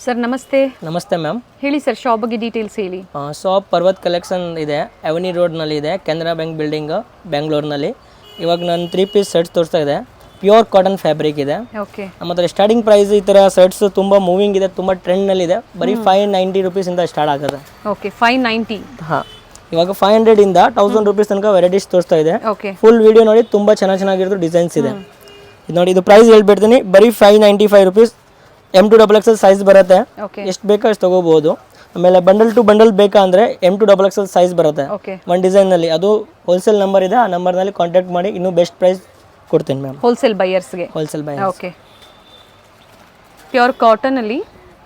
Sir ನಮಸ್ತೆ. ನಮಸ್ತೆ ma'am. ಹೇಳಿ ಸರ್, ಶಾಪ್ ಬಗ್ಗೆ ಡೀಟೇಲ್ಸ್ ಹೇಳಿ. ಶಾಪ್ ಪರ್ವತ್ ಕಲೆಕ್ಷನ್ ಇದೆ, ಅವನಿ ರೋಡ್ನಲ್ಲಿ ಇದೆ, ಕೆನರಾ ಬ್ಯಾಂಕ್ ಬಿಲ್ಡಿಂಗ್ ಬೆಂಗಳೂರಿನಲ್ಲಿ. ಇವಾಗ ನಾನು 3 ಪೀಸ್ ಶರ್ಟ್ಸ್ ತೋರಿಸ್ತಾ ಇದೆ. ಪ್ಯೂರ್ ಕಾಟನ್ ಫ್ಯಾಬ್ರಿಕ್ ಇದೆ. ಓಕೆ. ಮತ್ತು ಸ್ಟಾರ್ಟಿಂಗ್ ಪ್ರೈಸ್ ಈ ಥರ ಶರ್ಟ್ಸ್ ತುಂಬ ಮೂವಿಂಗ್ ಇದೆ, ತುಂಬ ಟ್ರೆಂಡ್ನಲ್ಲಿದೆ. ಬರೀ 590 ರುಪೀಸಿಂದ ಸ್ಟಾರ್ಟ್ ಆಗುತ್ತೆ. ಓಕೆ, 590. ಹಾಂ, ಇವಾಗ 500 ಇಂದ 1000 ರುಪೀಸ್ ತನಕ ವೆರೈಟೀಸ್ ತೋರಿಸ್ತಾ ಇದೆ. ಓಕೆ. ಫುಲ್ ವಿಡಿಯೋ ನೋಡಿ, ತುಂಬ ಚೆನ್ನಾಗಿರೋದು ಡಿಸೈನ್ಸ್ ಇದೆ. ಇದು ನೋಡಿ, ಇದು ಪ್ರೈಸ್ ಹೇಳ್ಬಿಡ್ತೀನಿ, ಬರೀ 595 ರುಪೀಸ್. M2XXL ಸೈಜ್ ಬರುತ್ತೆ, ಎಷ್ಟು ಬೇಕೋ ಅಷ್ಟು ತೊಗೋಬೋದು. ಆಮೇಲೆ ಬಂಡಲ್ ಟು ಬಂಡಲ್ ಬೇಕಾ ಅಂದರೆ M2XXL ಸೈಜ್ ಬರುತ್ತೆ ಒಂದು ಡಿಸೈನಲ್ಲಿ. ಅದು ಹೋಲ್ಸೇಲ್ ನಂಬರ್ ಇದೆ, ಆ ನಂಬರ್ನಲ್ಲಿ ಕಾಂಟ್ಯಾಕ್ಟ್ ಮಾಡಿ ಇನ್ನೂ ಬೆಸ್ಟ್ ಪ್ರೈಸ್ ಕೊಡ್ತೀನಿ ಮ್ಯಾಮ್. ಹೋಲ್ಸೇಲ್ ಬೈಯರ್ಸ್ಗೆ. Wholesale buyers. ಓಕೆ. ಪ್ಯೂರ್ ಕಾಟನಲ್ಲಿ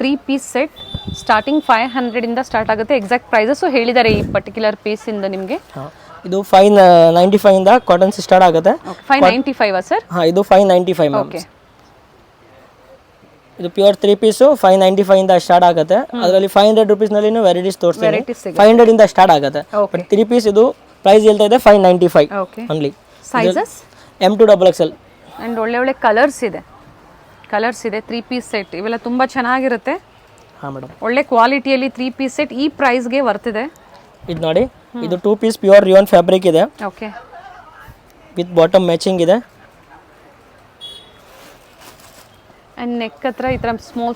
3 ಪೀಸ್ ಸೆಟ್ ಸ್ಟಾರ್ಟಿಂಗ್ 500 ಇಂದ ಸ್ಟಾರ್ಟ್ ಆಗುತ್ತೆ. ಎಕ್ಸಾಕ್ಟ್ ಪ್ರೈಸಸ್ ಹೇಳಿದ್ದಾರೆ ಈ ಪರ್ಟಿಕ್ಯುಲರ್ ಪೀಸ್ ಇಂದ ನಿಮಗೆ. ಇದು 595 ಇಂದ ಕಾಟನ್ಸ್ ಸ್ಟಾರ್ಟ್ ಆಗುತ್ತೆ. 595 ಸರ್? ಹಾಂ, ಇದು 595 ಮ್ಯಾಮ್. ಓಕೆ. ಇದು ಪ್ಯೂರ್ 3 ಪೀಸು 595 ಇಂದ ಸ್ಟಾರ್ಟ್ ಆಗುತ್ತೆ. ಅದರಲ್ಲಿ 500 ರುಪೀಸ್ನಲ್ಲಿ ವೆರೈಟೀಸ್ ತೋರಿಸ್ತೀನಿ. 500 ಇಂದ ಸ್ಟಾರ್ಟ್ ಆಗುತ್ತೆ. ಬಟ್ 3 ಪೀಸ್ ಇದು ಪ್ರೈಸ್ ಹೇಳ್ತಾ ಇದೆ 595 ಓನ್ಲಿ. Sizes M2XXL. ಆ್ಯಂಡ್ ಒಳ್ಳೆ ಕಲರ್ಸ್ ಇದೆ. 3 ಪೀಸ್ ಸೆಟ್ ಇವೆಲ್ಲ ತುಂಬ ಚೆನ್ನಾಗಿರುತ್ತೆ. ಹಾಂ ಮೇಡಮ್, ಒಳ್ಳೆ ಕ್ವಾಲಿಟಿಯಲ್ಲಿ 3 ಪೀಸ್ ಸೆಟ್ ಈ ಪ್ರೈಸ್ಗೆ ವರ್ತಿದೆ. ಇದು ನೋಡಿ, ಇದು 2 ಪೀಸ್ ಪ್ಯೂರ್ ರಿಯಾನ್ ಫ್ಯಾಬ್ರಿಕ್ ಇದೆ. ಓಕೆ. ವಿತ್ ಬಾಟಮ್ ಮ್ಯಾಚಿಂಗ್ ಇದೆ. ಆ್ಯಂಡ್ ನೆಕ್ ಹತ್ರ ಈ ಥರ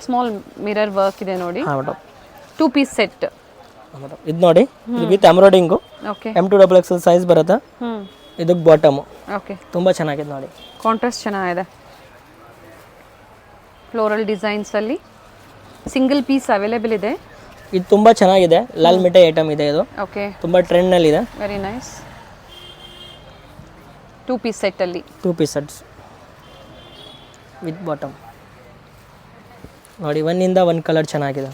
ಸ್ಮಾಲ್ ಮಿರರ್ ವರ್ಕ್ ಇದೆ ನೋಡಿ. ಹಾಂ ಮೇಡಮ್. 2 piece set. ಇದು ನೋಡಿ, ಇದು with embroidering. Okay. M2XXL size ಬರುತ್ತೆ. ಇದಕ್ಕೆ ಬಾಟಮು. ಓಕೆ. ತುಂಬ ಚೆನ್ನಾಗಿದೆ ನೋಡಿ, ಕಾಂಟ್ರಾಸ್ಟ್ ಚೆನ್ನಾಗಿದೆ. ಫ್ಲೋರಲ್ ಡಿಸೈನ್ಸಲ್ಲಿ ಸಿಂಗಲ್ ಪೀಸ್ ಅವೈಲೇಬಲ್ ಇದೆ. ಇದು ತುಂಬ ಚೆನ್ನಾಗಿದೆ, ಲಾಲ್ ಮಿಠಾಯಿ ಐಟಮ್ ಇದೆ. ಇದು ಓಕೆ, ತುಂಬ ಟ್ರೆಂಡ್ನಲ್ಲಿದೆ. Very nice. 2 ಪೀಸ್ ಸೆಟ್ಟಲ್ಲಿ 2 ಪೀಸ್ ಸೆಟ್ಸ್ ವಿತ್ ಬಾಟಮ್ ನೋಡಿ. 1 ಇಂದ 1 ಕಲರ್ ಚೆನ್ನಾಗಿದೆ.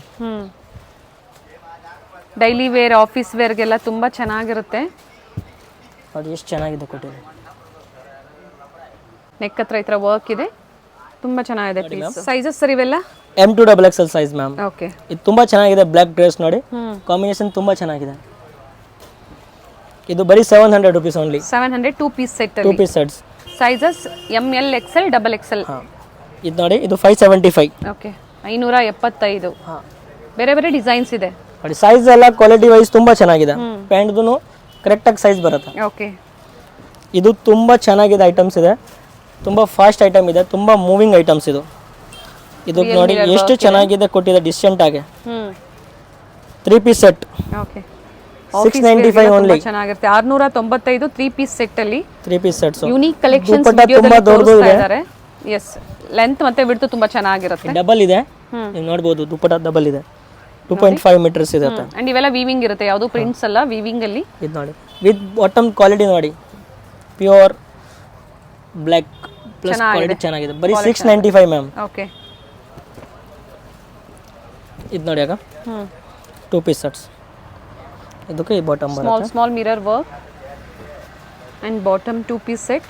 ಡೈಲಿ ವೇರ್, ಆಫೀಸ್ ವೇರ್ಗೆಲ್ಲ ತುಂಬ ಚೆನ್ನಾಗಿರುತ್ತೆ ನೋಡಿ, ಎಷ್ಟು ಚೆನ್ನಾಗಿದೆ ಕೊಟ್ಟಿದೆ. ನೆಕ್ ಹತ್ರ ಈ ಥರ ವರ್ಕ್ ಇದೆ, ತುಂಬ ಚೆನ್ನಾಗಿದೆ. ಸೈಜಸ್ ಸರ್ ಇವೆಲ್ಲ? M2XXL size ma'am. ಓಕೆ. ಇದು ತುಂಬ ಚೆನ್ನಾಗಿದೆ. ಬ್ಲ್ಯಾಕ್ ಡ್ರೆಸ್ ನೋಡಿ, ಕಾಂಬಿನೇಷನ್ ತುಂಬ ಚೆನ್ನಾಗಿದೆ. ಇದು ಬರೀ 700 rupees only. 700 2 piece set. 2 piece sets. Sizes ML XL XXL. ಹಾಂ, ಇದು ನೋಡಿ, ಇದು 575. ಓಕೆ, 575. ಹಾಂ, ಬೇರೆ ಡಿಸೈನ್ಸ್ ಇದೆ ನೋಡಿ. ಸೈಜ್ ಎಲ್ಲ ಕ್ವಾಲಿಟಿ ವೈಸ್ ತುಂಬ ಚೆನ್ನಾಗಿದೆ. ಪ್ಯಾಂಟ್ದು ಕರೆಕ್ಟಾಗಿ ಸೈಜ್ ಬರುತ್ತೆ. ಓಕೆ. ಇದು ತುಂಬ ಚೆನ್ನಾಗಿದೆ ಐಟಮ್ಸ್ ಇದೆ, ತುಂಬ ಫಾಸ್ಟ್ ಐಟಮ್ ಇದೆ, ತುಂಬ ಮೂವಿಂಗ್ ಐಟಮ್ಸ್ ಇದು. ಇದು ನೋಡಿ ಎಷ್ಟು ಚೆನ್ನಾಗಿದೆ ಕೊಟ್ಟಿದೆ ಡಿಸೆಂಟ್ ಆಗಿ. 3 ಪೀಸ್ ಸೆಟ್. ಓಕೆ. 695 ಓನ್ಲಿ. ಚೆನ್ನಾಗಿರುತ್ತೆ. 695 3 ಪೀಸ್ ಸೆಟ್ ಅಲ್ಲಿ 3 ಪೀಸ್ ಸೆಟ್ಸ್. ಯೂನಿಕ್ ಕಲೆಕ್ಷನ್ಸ್ ತುಂಬಾ ದೊಡ್ಡದು ಇದೆ. ಎಸ್, ಲೆಂತ್ ಮತ್ತೆ ವಿಡ್ತ್ ತುಂಬಾ ಚೆನ್ನಾಗಿರುತ್ತೆ. ಡಬಲ್ ಇದೆ, ನೀವು ನೋಡಬಹುದು. ದುಪ್ಪಟ್ಟ ಡಬಲ್ ಇದೆ, 2.5 ಮೀಟರ್ಸ್ ಇದೆ. ಅಂಡ್ ಇವೆಲ್ಲ ವೀವಿಂಗ್ ಇರುತ್ತೆ, ಯಾವುದು ಪ್ರಿಂಟ್ಸ್ ಅಲ್ಲ, ವೀವಿಂಗ್ ಅಲ್ಲಿ. ಇದು ನೋಡಿ, ವಿತ್ ಬಾಟಮ್ ಕ್ವಾಲಿಟಿ ನೋಡಿ, ಪ್ಯೂರ್ ಬ್ಲ್ಯಾಕ್ ಪ್ಲಸ್ ಕ್ವಾಲಿಟಿ ಚೆನ್ನಾಗಿದೆ. ಬರೀ 695 ಮ್ಯಾಮ್. ಓಕೆ. ಇದು ನೋಡಿ ಆಗ 2 ಪೀಸ್ ಸೆಟ್ಸ್. ಇದಕ್ಕೆ ಈ ಬಾಟಮ್ ಬರುತ್ತೆ, small mirror work and bottom 2 piece set.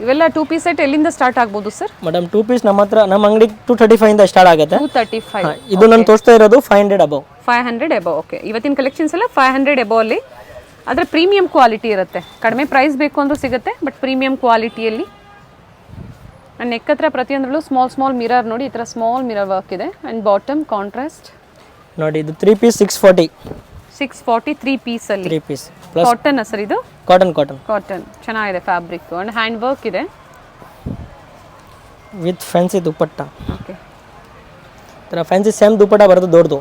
ಇವೆಲ್ಲ 2 ಪೀಸ್ ಸೆಟ್ ಎಲ್ಲಿಂದ ಸ್ಟಾರ್ಟ್ ಆಗ್ಬೋದು ಸರ್? ಮೇಡಮ್ 2 ಪೀಸ್ ನಮ್ಮ ಹತ್ರ, ನಮ್ಮ ಅಂಗಡಿ 235 ಇಂದ ಸ್ಟಾರ್ಟ್ ಆಗುತ್ತೆ. 235. ಇದು ನಾನು ತೋರಿಸ್ತಾ ಇರೋದು 500 ಅಬವ್. 500 ಅಬವ್. ಓಕೆ. ಇವತ್ತಿನ ಕಲೆಕ್ಷನ್ಸ್ ಎಲ್ಲ 500 ಅಬವ್ ಅಲ್ಲಿ. ಆದರೆ ಪ್ರೀಮಿಯಂ ಕ್ವಾಲಿಟಿ ಇರುತ್ತೆ. ಕಡಿಮೆ ಪ್ರೈಸ್ ಬೇಕು ಅಂದ್ರೂ ಸಿಗುತ್ತೆ, ಬಟ್ ಪ್ರೀಮಿಯಂ ಕ್ವಾಲಿಟಿಯಲ್ಲಿ. ಆ್ಯಂಡ್ ನೆಕ್ ಹತ್ರ ಪ್ರತಿಯೊಂದರಲ್ಲೂ ಸ್ಮಾಲ್ ಮಿರರ್ ನೋಡಿ, ಈ ಥರ ಸ್ಮಾಲ್ ಮಿರರ್ ವರ್ಕ್ ಇದೆ. ಆ್ಯಂಡ್ ಬಾಟಮ್ ಕಾಂಟ್ರಾಸ್ಟ್ ನೋಡಿ. ಇದು 3 ಪೀಸ್ 640. 640 3 ಪೀಸ್ ಅಲ್ಲಿ. 3 ಪೀಸ್ ಪ್ಲಸ್ ಕಾಟನ್ ಸರ್ ಇದು? ಕಾಟನ್ ಚೆನ್ನಾಗಿದೆ ಫ್ಯಾಬ್ರಿಕ್. ಆ್ಯಂಡ್ ಹ್ಯಾಂಡ್ ವರ್ಕ್ ಇದೆ ವಿತ್ ಫ್ಯಾನ್ಸಿ ದುಪ್ಪಟ್ಟ. ಓಕೆ. ಥರ ಫ್ಯಾನ್ಸಿ ಸೇಮ್ ದುಪ್ಪಟ್ಟ ಬರುತ್ತೆ, ದೊಡ್ಡದು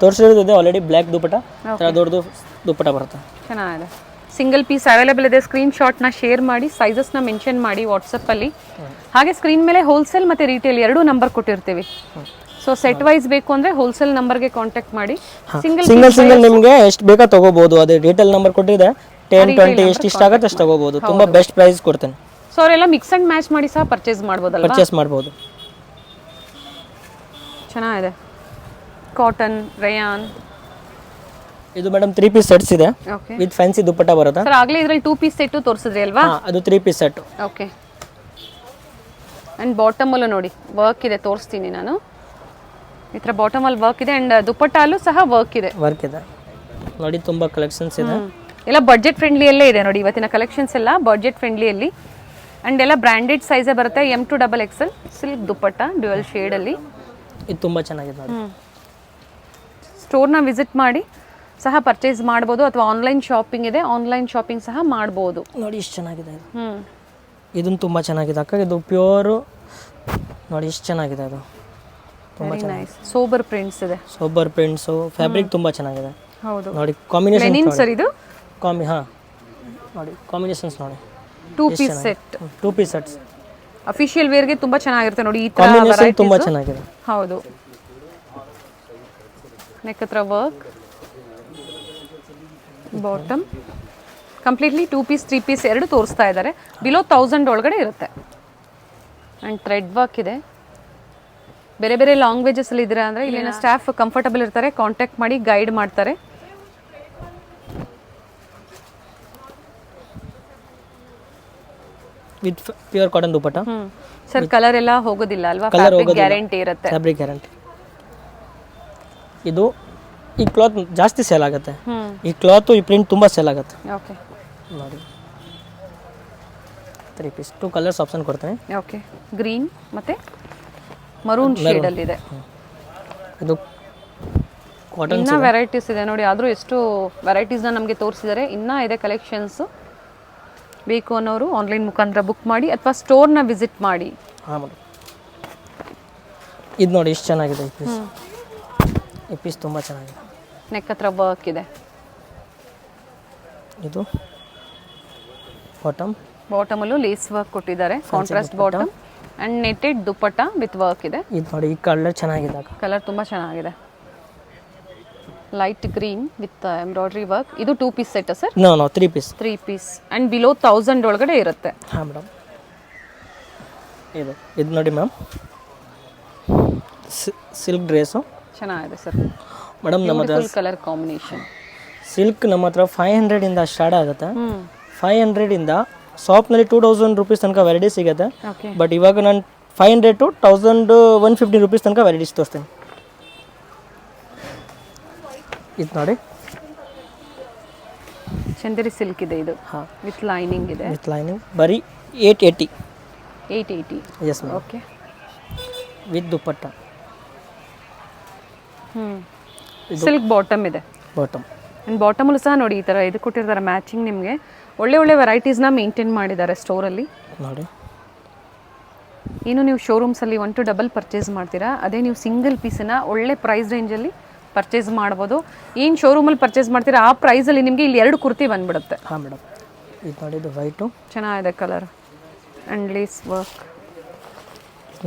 ತೋರಿಸಿರೋದಿದೆ ಆಲ್ರೆಡಿ. ಬ್ಲ್ಯಾಕ್ ದುಪ್ಪಟ್ಟ ಥರ ದೊಡ್ಡದು ದುಪ್ಪಟ್ಟ ಬರುತ್ತೆ, ಚೆನ್ನಾಗಿದೆ. ಸಿಂಗಲ್ ಪೀಸ್ ಅವೈಲೇಬಲ್ ಇದೆ. ಸ್ಕ್ರೀನ್ ಶಾಟ್ನ ಶೇರ್ ಮಾಡಿ, ಸೈಜಸ್ನ ಮೆನ್ಷನ್ ಮಾಡಿ ವಾಟ್ಸಪ್ಪಲ್ಲಿ. ಹಾಗೆ ಸ್ಕ್ರೀನ್ ಮೇಲೆ ಹೋಲ್ಸೇಲ್ ಮತ್ತು ರೀಟೇಲ್ ಎರಡೂ ನಂಬರ್ ಕೊಟ್ಟಿರ್ತೀವಿ. ಸೊ ಸೆಟ್ ವೈಸ್ ಬೇಕು ಅಂದರೆ ಹೋಲ್ಸೇಲ್ ನಂಬರ್ಗೆ ಕಾಂಟ್ಯಾಕ್ಟ್ ಮಾಡಿ. ಸಿಂಗಲ್ ನಿಮಗೆ ಎಷ್ಟು ಬೇಕಾ ತಗೋಬಹುದು. ಅದೇ ಡೀಟೇಲ್ ನಂಬರ್ ಕೊಟ್ಟಿದೆ, 10 20 ಎಷ್ಟು ಇಷ್ಟ ಆಗುತ್ತೆ ಅಷ್ಟು ತಗೋಬಹುದು. ತುಂಬ ಬೆಸ್ಟ್ ಪ್ರೈಸ್ ಕೊಡ್ತೇನೆ. ಸೊ ಅವರೆಲ್ಲ ಮಿಕ್ಸ್ ಆ್ಯಂಡ್ ಮ್ಯಾಚ್ ಮಾಡಿ ಸಹ ಪರ್ಚೇಸ್ ಮಾಡ್ಬೋದಲ್ಲ? ಪರ್ಚೇಸ್ ಮಾಡ್ಬೋದು. ಚೆನ್ನಾಗಿದೆ. Cotton rayon. ಇದು ಮೇಡಮ್ 3 ಪೀಸ್ ಸೆಟ್ಸ್ ಇದೆ ವಿತ್ ಫ್ಯಾನ್ಸಿ ದುಪ್ಪಟ್ಟ ಬರುತ್ತೆ. ಸರ್ ಆಗಲೇ ಇದರಲ್ಲಿ 2 ಪೀಸ್ ಸೆಟ್ ತೋರಿಸಿದ್ರಿ ಅಲ್ವಾ? ಅದು 3 ಪೀಸ್ ಸೆಟ್. ಓಕೆ. ಆ್ಯಂಡ್ ಬಾಟಮಲ್ಲೂ ನೋಡಿ ವರ್ಕ್ ಇದೆ, ತೋರಿಸ್ತೀನಿ ನಾನು. ಈ ಥರ ಬಾಟಮಲ್ಲಿ ವರ್ಕ್ ಇದೆ. ಆ್ಯಂಡ್ ದುಪ್ಪಟ್ಟಲ್ಲೂ ಸಹ ವರ್ಕ್ ಇದೆ ನೋಡಿ. ತುಂಬ ಕಲೆಕ್ಷನ್ಸ್ ಇದೆ, ಎಲ್ಲ ಬಡ್ಜೆಟ್ ಫ್ರೆಂಡ್ಲಿಯಲ್ಲೇ ಇದೆ ನೋಡಿ. ಇವತ್ತಿನ ಕಲೆಕ್ಷನ್ಸ್ ಎಲ್ಲ ಬಡ್ಜೆಟ್ ಫ್ರೆಂಡ್ಲಿಯಲ್ಲಿ. ಆ್ಯಂಡ್ ಎಲ್ಲ ಬ್ರ್ಯಾಂಡೆಡ್ ಸೈಜೇ ಬರುತ್ತೆ. M2XXL ಸಿಲ್ಕ್ ದುಪ್ಪಟ್ಟ ಡ್ಯುಯಲ್ ಶೇಡಲ್ಲಿ. ಇದು ತುಂಬ ಚೆನ್ನಾಗಿದೆ ನೋಡಿ. ಸ್ಟೋರ್ನ ವಿಸಿಟ್ ಮಾಡಿ ಸಹ ಪರ್ಚೇಸ್ ಮಾಡ್ಬೋದು, ಅಥವಾ ಆನ್ಲೈನ್ ಶಾಪಿಂಗ್ ಇದೆ, ಆನ್ಲೈನ್ ಶಾಪಿಂಗ್ ಸಹ ಮಾಡ್ಬೋದು. ನೋಡಿ ಇಷ್ಟು ಚೆನ್ನಾಗಿದೆ ಇದು. ಇದನ್ನು ತುಂಬ ಚೆನ್ನಾಗಿದೆ ಅಕ್ಕ. ಇದು ಪ್ಯೂರು ನೋಡಿ ಎಷ್ಟು ಚೆನ್ನಾಗಿದೆ ಅದು. ತುಂಬ ನೈಸ್ ಸೋಬರ್ ಪ್ರಿಂಟ್ಸ್ ಇದೆ. ಸೋಬರ್ ಪ್ರಿಂಟ್ಸು, ಫ್ಯಾಬ್ರಿಕ್ ತುಂಬ ಚೆನ್ನಾಗಿದೆ. ಹೌದು ನೋಡಿ ಕಾಂಬಿನೇಷನ್ ಸರ್ ಇದು ಹಾಂ ನೋಡಿ ಕಾಂಬಿನೇಷನ್ಸ್ ನೋಡಿ. 2 piece set, 2 piece sets official ವೇರ್ಗೆ ತುಂಬ ಚೆನ್ನಾಗಿರುತ್ತೆ ನೋಡಿ. ಈ ಥರ ಕಾಂಬಿನೇಷನ್ ತುಂಬ ಚೆನ್ನಾಗಿದೆ. ಹೌದು, ನೆಕ್ ಹತ್ರ work, bottom completely 2 piece 3 piece ಎರಡು ತೋರಿಸ್ತಾ ಇದ್ದಾರೆ. ಬಿಲೋ 1000 ಒಳಗಡೆ ಇರುತ್ತೆ. ಆ್ಯಂಡ್ ಥ್ರೆಡ್ ವರ್ಕ್ ಇದೆ. ಬೇರೆ ಬೇರೆ ಲ್ಯಾಂಗ್ವೇಜಸಲ್ಲಿ ಇದ್ದೀರಾ ಅಂದರೆ ಇಲ್ಲಿನ ಸ್ಟಾಫ್ ಕಂಫರ್ಟಬಲ್ ಇರ್ತಾರೆ, ಕಾಂಟ್ಯಾಕ್ಟ್ ಮಾಡಿ ಗೈಡ್ ಮಾಡ್ತಾರೆ. With pure cotton dupatta. Sir colour ಎಲ್ಲ ಹೋಗೋದಿಲ್ಲ ಅಲ್ವಾ? ಫ್ಯಾಬ್ರಿಕ್ ಗ್ಯಾರಂಟಿ ಇರುತ್ತೆ. Fabric guarantee. ಇದು ಈ ಕ್ಲಾತ್ ಜಾಸ್ತಿ ಸೇಲ್ ಆಗುತ್ತೆ. ಈ ಕ್ಲಾತು ಈ ಪ್ರಿಂಟ್ ತುಂಬ ಸೇಲ್ ಆಗುತ್ತೆ. ಓಕೆ ನೋಡಿ 3 ಪೀಸ್ 2 ಕಲರ್ಸ್ ಆಪ್ಷನ್ ಕೊಡ್ತೀನಿ. ಓಕೆ, ಗ್ರೀನ್ ಮತ್ತು ಮರೂನ್ ಶೇಡಲ್ಲಿ ಇದೆ. ಇದು ಕಾಟನ್ ಇನ್ನೂ ವೆರೈಟೀಸ್ ಇದೆ ನೋಡಿ. ಆದರೂ ಎಷ್ಟು ವೆರೈಟೀಸ್ನ ನಮಗೆ ತೋರಿಸಿದ್ದಾರೆ. ಇನ್ನೂ ಇದೆ ಕಲೆಕ್ಷನ್ಸು. ಬೇಕು ಅನ್ನೋರು ಆನ್ಲೈನ್ ಮುಖಾಂತರ ಬುಕ್ ಮಾಡಿ ಅಥವಾ ಸ್ಟೋರ್ನ ವಿಸಿಟ್ ಮಾಡಿ. ಹಾಂ ಮೇಡಮ್, ಇದು ನೋಡಿ ಎಷ್ಟು ಚೆನ್ನಾಗಿದೆ ಈ ಪೀಸ್. ಈ ಪೀಸ್ ತುಂಬ ಚೆನ್ನಾಗಿದೆ. ನೆಕ್ ಹತ್ರ ವರ್ಕ್ ಇದೆ. ಇದು ಬಾಟಮ್, ಬಾಟಮಲ್ಲೂ ಲೇಸ್ ವರ್ಕ್ ಕೊಟ್ಟಿದ್ದಾರೆ, contrast bottom and netted dupatta with work ಇದೆ. ಇದು ನೋಡಿ ಈ ಕಲರ್ ಚೆನ್ನಾಗಿದೆ. ಕಲರ್ ತುಂಬ ಚೆನ್ನಾಗಿದೆ. Light green with embroidery work. ಇದು 2 ಪೀಸ್ ಸೆಟ್ sir? No 3 piece. 3 piece and below 1000 ಒಳಗಡೆ ಇರುತ್ತೆ. ಹಾಂ ಮೇಡಮ್, ಇದು ನೋಡಿ ಮ್ಯಾಮ್ ಸಿಲ್ಕ್ ಡ್ರೆಸ್ಸು ಚೆನ್ನಾಗಿದೆ ಸರ್ ಮೇಡಮ್. ನಮ್ಮ ಹತ್ರ ಕಲರ್ ಕಾಂಬಿನೇಷನ್ ಸಿಲ್ಕ್ ನಮ್ಮ ಹತ್ರ 500 ಇಂದ ಸ್ಟಾರ್ಟ್ ಆಗುತ್ತೆ. 500 ಇಂದ ಶಾಪ್ನಲ್ಲಿ 2000 ರುಪೀಸ್ ತನಕ ವೆರೈಟಿ ಸಿಗುತ್ತೆ. ಬಟ್ ಇವಾಗ ನಾನು 500 to 1150 ರುಪೀಸ್ ತನಕ ವೆರೈಟೀಸ್ ತೋರಿಸ್ತೀನಿ. ಇದು ನೋಡಿ ಚಂದೇರಿ ಸಿಲ್ಕ್ ಇದೆ ಇದು. ಹಾಂ, ವಿತ್ ಲೈನಿಂಗ್ ಇದೆ. ವಿತ್ ಲೈನಿಂಗ್ ಬರೀ 880. 880. Yes ma'am. Okay, with dupatta. Silk bottom ಇದೆ. ಬಾಟಮ್ ಆ್ಯಂಡ್ ಬಾಟಮಲ್ಲೂ ಸಹ ನೋಡಿ ಈ ಥರ ಇದು ಕೊಟ್ಟಿರ್ತಾರೆ ಮ್ಯಾಚಿಂಗ್. ನಿಮಗೆ ಒಳ್ಳೆ ಒಳ್ಳೆ ವೆರೈಟೀಸ್ನ ಮೇಂಟೈನ್ ಮಾಡಿದ್ದಾರೆ ಸ್ಟೋರಲ್ಲಿ ನೋಡಿ. ಏನು ನೀವು ಶೋರೂಮ್ಸಲ್ಲಿ 1 to double ಪರ್ಚೇಸ್ ಮಾಡ್ತೀರಾ, ಅದೇ ನೀವು ಸಿಂಗಲ್ ಪೀಸನ್ನ ಒಳ್ಳೆ ಪ್ರೈಸ್ ರೇಂಜಲ್ಲಿ ಪರ್ಚೇಸ್ ಮಾಡ್ಬೋದು. ಏನು ಶೋರೂಮಲ್ಲಿ ಪರ್ಚೇಸ್ ಮಾಡ್ತೀರಾ ಆ ಪ್ರೈಸಲ್ಲಿ ನಿಮಗೆ ಇಲ್ಲಿ 2 ಕುರ್ತಿ ಬಂದುಬಿಡುತ್ತೆ. ಹಾಂ ಮೇಡಮ್, ಇದು ನೋಡಿ ಇದು ವೈಟು ಚೆನ್ನಾಗಿದೆ ಕಲರ್ ಆ್ಯಂಡ್ ಲೇಸ್ ವರ್ಕ್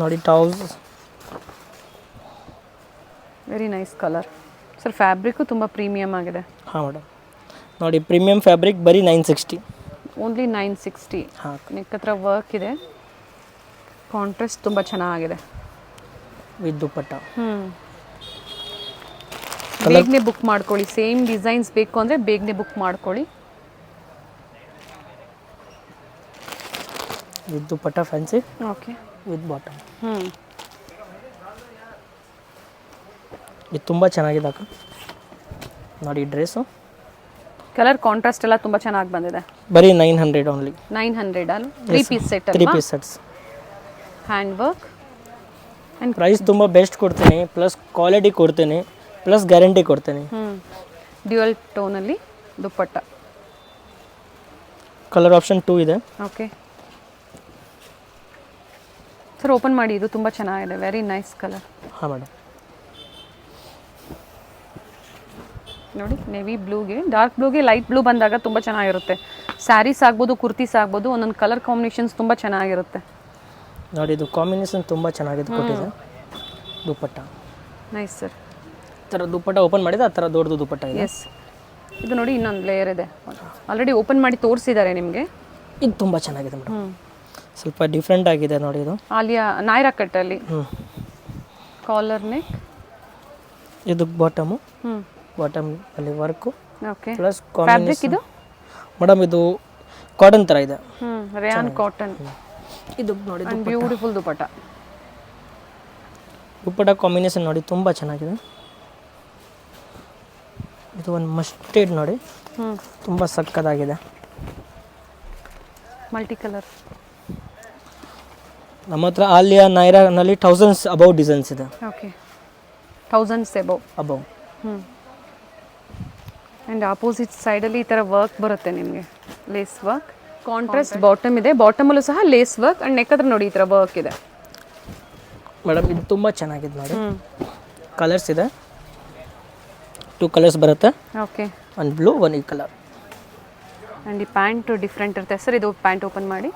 ನೋಡಿ. ಟೌಸ್ very nice colour sir. Fabric ತುಂಬ ಪ್ರೀಮಿಯಮ್ ಆಗಿದೆ. ಹಾಂ ಮೇಡಮ್, ನೋಡಿ ಪ್ರೀಮಿಯಮ್ ಫ್ಯಾಬ್ರಿಕ್ ಬರೀ 960. ಓನ್ಲಿ 960. ಹಾಂ, ನೆಕ್ ಹತ್ರ ವರ್ಕ್ ಇದೆ. ಕಾಂಟ್ರಾಸ್ಟ್ ತುಂಬ ಚೆನ್ನಾಗಿದೆ ವಿತ್ ದುಪ್ಪಟ್ಟ. ಬೇಗನೆ ಬುಕ್ ಮಾಡ್ಕೊಳ್ಳಿ. ಸೇಮ್ ಡಿಸೈನ್ಸ್ ಬೇಕು ಅಂದರೆ ಬೇಗನೆ ಬುಕ್ ಮಾಡ್ಕೊಳ್ಳಿ. With dupatta fancy. Okay, with bottom. ಇದು ತುಂಬ ಚೆನ್ನಾಗಿದೆ ಅಕ್ಕ. ನೋಡಿ ಈ ಡ್ರೆಸ್ಸು ಕಲರ್ ಕಾಂಟ್ರಾಸ್ಟ್ ಎಲ್ಲ ತುಂಬ ಚೆನ್ನಾಗಿ ಬಂದಿದೆ. ಬರೀ 900 ಓನ್ಲಿ. 900 ಅಲ್ಲ? 3 piece set. 3 piece sets. Hand work and price ತುಂಬ ಬೆಸ್ಟ್ ಕೊಡ್ತೀನಿ, ಪ್ಲಸ್ ಕ್ವಾಲಿಟಿ ಕೊಡ್ತೀನಿ, ಪ್ಲಸ್ ಗ್ಯಾರಂಟಿ ಕೊಡ್ತೀನಿ. ಡ್ಯುಯಲ್ ಟೋನಲ್ಲಿ ದುಪ್ಪಟ್ಟ. ಕಲರ್ ಆಪ್ಷನ್ 2 ಇದೆ. ಓಕೆ ಸರ್, ಓಪನ್ ಮಾಡಿ. ಇದು ತುಂಬ ಚೆನ್ನಾಗಿದೆ. Very nice colour. ಹಾಂ ಮೇಡಮ್, ನೋಡಿ ನೇವಿ ಬ್ಲೂಗೆ ಡಾರ್ಕ್ ಬ್ಲೂಗೆ ಲೈಟ್ ಬ್ಲೂ ಬಂದಾಗ ತುಂಬ ಚೆನ್ನಾಗಿರುತ್ತೆ. ಸ್ಯಾರೀಸ್ ಆಗ್ಬೋದು, ಕುರ್ತೀಸ್ ಆಗ್ಬೋದು, ಒಂದೊಂದು ಕಲರ್ ಕಾಂಬಿನೇಷನ್ಸ್ ತುಂಬ ಚೆನ್ನಾಗಿರುತ್ತೆ. ನೋಡಿ ಇದು ಕಾಂಬಿನೇಷನ್ ತುಂಬ ಚೆನ್ನಾಗಿದೆ ಕೊಟ್ಟಿದೆ. ದುಪ್ಪಟ್ಟ ನೈಸ್ ಸರ್. ಈ ಥರ ದುಪ್ಪಟ್ಟ ಓಪನ್ ಮಾಡಿದೆ, ಆ ಥರ ದೊಡ್ಡದು ದುಪ್ಪಟ್ಟ ಇದೆ. ಎಸ್, ಇದು ನೋಡಿ ಇನ್ನೊಂದು ಲೇಯರ್ ಇದೆ. ಆಲ್ರೆಡಿ ಓಪನ್ ಮಾಡಿ ತೋರಿಸಿದ್ದಾರೆ ನಿಮಗೆ. ಇದು ತುಂಬ ಚೆನ್ನಾಗಿದೆ ಮೇಡಮ್. ಸ್ವಲ್ಪ ಡಿಫ್ರೆಂಟ್ ಆಗಿದೆ ನೋಡಿ. ಇದು ಆಲಿಯಾ ನಾಯ್ರಾ ಕಟ್ಟಲ್ಲಿ ಕಾಲರ್ ನೆಕ್. ಇದು ಬಾಟಮು. ಬಾಟಮ್ ಅಲ್ಲಿ ವರ್ಕು. ಓಕೆ, ಪ್ಲಸ್ ಫ್ಯಾಬ್ರಿಕ್ ಇದು ಮೇಡಮ್ ಇದು ಕಾಟನ್ ಥರ ಇದೆ. Rayon cotton. ಇದು ನೋಡಿ ಬ್ಯೂಟಿಫುಲ್ ದುಪ್ಪಟ್ಟ. ದುಪ್ಪಟ್ಟ ಕಾಂಬಿನೇಷನ್ ನೋಡಿ ತುಂಬ ಚೆನ್ನಾಗಿದೆ. ಇದು ಒಂದು ಮಸ್ಟರ್ಡ್ ನೋಡಿ, ತುಂಬ ಸಕ್ಕತ್ತಾಗಿದೆ. Multi colour. ನಮ್ಮ ಹತ್ರ ಆಲಿಯಾ ನೈರಾನಲ್ಲಿ 1000s ಅಬೌವ್ ಡಿಸೈನ್ಸ್ ಇದೆ. Okay, 1000s above. Above. And opposite ಸೈಡಲ್ಲಿ ಈ ಥರ ವರ್ಕ್ ಬರುತ್ತೆ ನಿಮಗೆ, ಲೇಸ್ ವರ್ಕ್. ಕಾಂಟ್ರಾಸ್ಟ್ ಬಾಟಮ್ ಇದೆ, ಬಾಟಮಲ್ಲೂ ಸಹ ಲೇಸ್ ವರ್ಕ್ ಆ್ಯಂಡ್ ನೆಕ್ ಹತ್ರ ನೋಡಿ ಈ ಥರ ವರ್ಕ್ ಇದೆ. ಮೇಡಮ್ ಇದು ತುಂಬ ಚೆನ್ನಾಗಿದೆ ನೋಡಿ. ಕಲರ್ಸ್ ಇದೆ, 2 ಕಲರ್ಸ್ ಬರುತ್ತೆ. ಓಕೆ. ಒಂದು ಬ್ಲೂ, ಒಂದು ಈ ಕಲರ್. ಆ್ಯಂಡ್ ಈ ಪ್ಯಾಂಟ್ ಡಿಫ್ರೆಂಟ್ ಇರುತ್ತೆ ಸರ್. ಇದು ಪ್ಯಾಂಟ್ ಓಪನ್ ಮಾಡಿ,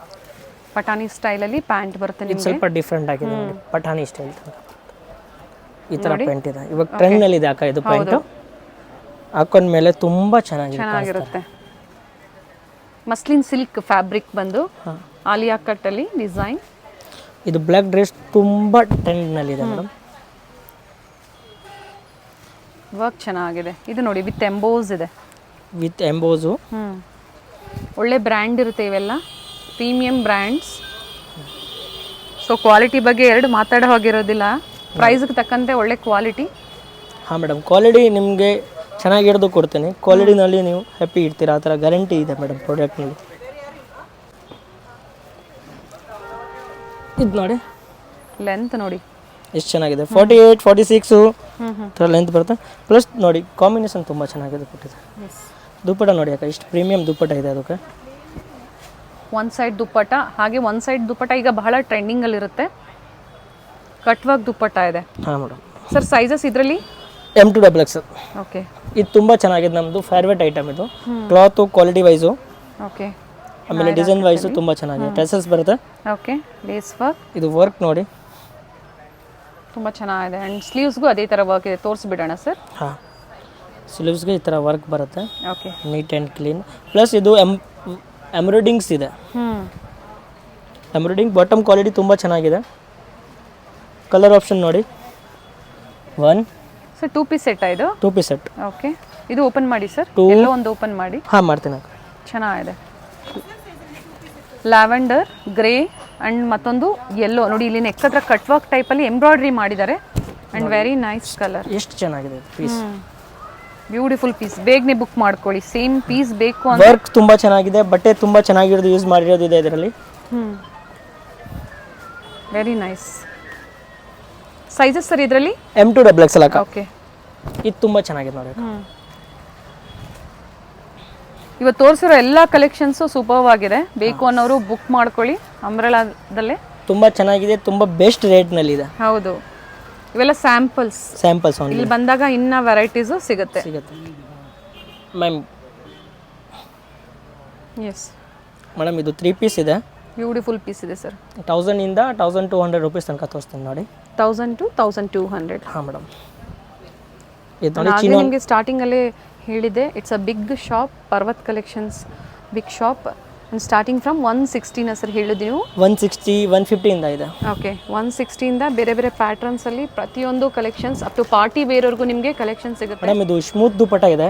ಪಟಾಣಿ ಸ್ಟೈಲಲ್ಲಿ ಪ್ಯಾಂಟ್ ಬರುತ್ತೆ ಇದು ನಿಮಗೆ. ಸ್ವಲ್ಪ ಡಿಫ್ರೆಂಟ್ ಆಗಿದೆ ನೋಡಿ, ಪಠಾಣಿ ಸ್ಟೈಲ್ ಈ ಥರ ಪ್ಯಾಂಟ್ ಇದೆ. ಇವಾಗ ಟ್ರೆಂಡ್ನಲ್ಲಿ ಇದೆ ಅಕ್ಕ ಇದು ಪ್ಯಾಂಟು. ಹಾಕೊಂಡ್ಮೇಲೆ ತುಂಬ ಚೆನ್ನಾಗಿರುತ್ತೆ. ಮಸ್ಲಿನ್ ಸಿಲ್ಕ್ ಫ್ಯಾಬ್ರಿಕ್ ಬಂದು ಆಲಿಯಾ ಕಟ್ಟಲ್ಲಿ ಡಿಸೈನ್. ಇದು ಬ್ಲ್ಯಾಕ್ ಡ್ರೆಸ್ ತುಂಬ ಟ್ರೆಂಡ್ನಲ್ಲಿದೆ ಮೇಡಮ್. ವರ್ಕ್ ಚೆನ್ನಾಗಿದೆ. ಇದು ನೋಡಿ ವಿತ್ ಎಂಬೋಸ್ ಇದೆ. ವಿತ್ ಎಂಬೋಸು. ಒಳ್ಳೆ ಬ್ರ್ಯಾಂಡ್ ಇರುತ್ತೆ ಇವೆಲ್ಲ, ಪ್ರೀಮಿಯಂ ಬ್ರ್ಯಾಂಡ್ಸ್. ಸೊ ಕ್ವಾಲಿಟಿ ಬಗ್ಗೆ ಎರಡು ಮಾತಾಡೋ ಹೋಗಿರೋದಿಲ್ಲ, ಪ್ರೈಸ್ಗೆ ತಕ್ಕಂತೆ ಒಳ್ಳೆ ಕ್ವಾಲಿಟಿ. ಹಾಂ ಮೇಡಮ್, ಕ್ವಾಲಿಟಿ ನಿಮಗೆ ಚೆನ್ನಾಗಿರೋದು ಕೊಡ್ತೀನಿ. ಕ್ವಾಲಿಟಿನಲ್ಲಿ ನೀವು ಹ್ಯಾಪಿ ಇರ್ತೀರ, ಆ ಥರ ಗ್ಯಾರಂಟಿ ಇದೆ ಮೇಡಮ್ ಪ್ರಾಡಕ್ಟ್ನಲ್ಲಿ. ಇದು ನೋಡಿ ಲೆಂತ್ ನೋಡಿ ಎಷ್ಟು ಚೆನ್ನಾಗಿದೆ, 48, 46 ಥರ ಲೆಂತ್ ಬರುತ್ತೆ. ಪ್ಲಸ್ ನೋಡಿ ಕಾಂಬಿನೇಷನ್ ತುಂಬ ಚೆನ್ನಾಗಿದೆ ಕೊಟ್ಟಿದೆ. ದುಪ್ಪಟ ನೋಡಿ ಅಕ್ಕ, ಇಷ್ಟು ಪ್ರೀಮಿಯಂ ದುಪ್ಪಟ ಇದೆ ಅದಕ್ಕೆ. ಒನ್ ಸೈಡ್ ದುಪ್ಪಟ, ಹಾಗೆ ಒನ್ ಸೈಡ್ ದುಪ್ಪಟ ಈಗ ಬಹಳ ಟ್ರೆಂಡಿಂಗಲ್ಲಿರುತ್ತೆ. ಕಟ್ ವರ್ಕ್ ದುಪ್ಪಟ ಇದೆ. ಹಾಂ ಮೇಡಮ್. ಸರ್ ಸೈಜಸ್ ಇದರಲ್ಲಿ M2XX. ಓಕೆ. ಇದು ತುಂಬ ಚೆನ್ನಾಗಿದೆ, ನಮ್ಮದು ಫೇವ್ರೇಟ್ ಐಟಮ್ ಇದು. Cloth quality wise, okay. ಆಮೇಲೆ ಡಿಸೈನ್ ವೈಸು ತುಂಬ ಚೆನ್ನಾಗಿದೆ. ಟೆಸಲ್ಸ್ ಬರುತ್ತೆ. ಓಕೆ. Lace work. ಇದು ವರ್ಕ್ ನೋಡಿ ತುಂಬ ಚೆನ್ನಾಗಿದೆ. ಆ್ಯಂಡ್ ಸ್ಲೀವ್ಸ್ಗೂ ಅದೇ ಥರ ವರ್ಕ್ ಇದೆ, ತೋರಿಸ್ಬಿಡೋಣ ಸರ್. ಹಾಂ, ಸ್ಲೀವ್ಸ್ಗೆ ಈ ಥರ ವರ್ಕ್ ಬರುತ್ತೆ. Okay. Neat and clean. Plus ಇದು ಎಂಬ್ರಾಯ್ಡಿಂಗ್ಸ್ ಇದೆ. ಎಂಬ್ರಾಯ್ಡಿಂಗ್ ಬಾಟಮ್ ಕ್ವಾಲಿಟಿ ತುಂಬ ಚೆನ್ನಾಗಿದೆ. ಕಲರ್ ಆಪ್ಷನ್ ನೋಡಿ, 1 ಸರ್ 2 ಪೀಸ್ ಸೆಟ್ ಇದು. 2 ಪೀಸ್ ಸೆಟ್. ಓಕೆ. ಇದು ಓಪನ್ ಮಾಡಿ ಸರ್, ಎಲ್ಲೋ ಒಂದು ಓಪನ್ ಮಾಡಿ. ಹಾಂ ಮಾಡ್ತೀನಿ ಅಕ್ಕ. ಚೆನ್ನಾಗಿದೆ. ಲ್ಯಾವೆಂಡರ್, ಗ್ರೇ ಆ್ಯಂಡ್ ಮತ್ತೊಂದು ಯೆಲ್ಲೋ ನೋಡಿ. ಇಲ್ಲಿ ನೆಕ್ ಹತ್ರ ಕಟ್ ವರ್ಕ್ ಟೈಪಲ್ಲಿ ಎಂಬ್ರಾಯ್ಡ್ರಿ ಮಾಡಿದ್ದಾರೆ ಆ್ಯಂಡ್ ವೆರಿ ನೈಸ್ ಕಲರ್. ಎಷ್ಟು ಚೆನ್ನಾಗಿದೆ ಪೀಸ್, ಬ್ಯೂಟಿಫುಲ್ ಪೀಸ್. ಬೇಗನೆ ಬುಕ್ ಮಾಡ್ಕೊಳ್ಳಿ. ಸೇಮ್ ಪೀಸ್ ಬೇಕು ಅಂದ್ರೆ. ವರ್ಕ್ ತುಂಬ ಚೆನ್ನಾಗಿದೆ, ಬಟ್ಟೆ ತುಂಬ ಚೆನ್ನಾಗಿರೋದು ಯೂಸ್ ಮಾಡಿರೋದು ಇದೆ ಇದರಲ್ಲಿ. Very nice. ಸೈಜಸ್ ಸರ್ ಇದರಲ್ಲಿ M2XX ಅಕ್ಕ. ಓಕೆ. ಇದು ತುಂಬ ಚೆನ್ನಾಗಿದೆ ನೋಡಿ. ಇವತ್ತು ತೋರಿಸಿರೋ ಎಲ್ಲ ಕಲೆಕ್ಷನ್ಸು ಸೂಪರ್ವ್ ಆಗಿದೆ. ಬೇಕು ಅನ್ನೋರು ಬುಕ್ ಮಾಡ್ಕೊಳ್ಳಿ. ಅಂಬ್ರೆಲಾದಲ್ಲೇ ತುಂಬ ಚೆನ್ನಾಗಿದೆ, ತುಂಬ ಬೆಸ್ಟ್ ರೇಟ್ನಲ್ಲಿದೆ. ಹೌದು, ಇವೆಲ್ಲ ಸ್ಯಾಂಪಲ್ಸ್. ಓನ್ಲಿ. ಇಲ್ಲಿ ಬಂದಾಗ ಇನ್ನ ವೆರೈಟೀಸು ಸಿಗುತ್ತೆ. ಮ್ಯಾಮ್ ಎಸ್ ಮೇಡಮ್, ಇದು 3 ಪೀಸ್ ಇದೆ. ಬ್ಯೂಟಿಫುಲ್ ಪೀಸ್ ಇದೆ ಸರ್. 1000 ಇಂದ 1200 ರೂಪೀಸ್ ತನಕ ತೋರಿಸ್ತೀನಿ ನೋಡಿ. 1000 to 1200. ಹಾಂ ಮೇಡಮ್. ಇದು ನೋಡಿ, ನಿಮಗೆ ಸ್ಟಾರ್ಟಿಂಗಲ್ಲೇ ಹೇಳಿದೆ, it's a big shop. Parvat collections big shop. And starting from 160 sir ಹೇಳಿದ್ವಿ ನೀವು. 160, 150 ಇಂದ ಇದೆ. ಓಕೆ. 160 ಇಂದ ಬೇರೆ ಬೇರೆ ಪ್ಯಾಟರ್ನ್ಸಲ್ಲಿ ಪ್ರತಿಯೊಂದು ಕಲೆಕ್ಷನ್ಸ್ ಅಪ್ ಟು ಪಾರ್ಟಿ ವೇರ್ವರೆಗೂ ನಿಮಗೆ ಕಲೆಕ್ಷನ್ ಸಿಗುತ್ತೆ. ಮೇಡಮ್ ಇದು ಸ್ಮೂತ್ ದುಪ್ಪಟ ಇದೆ,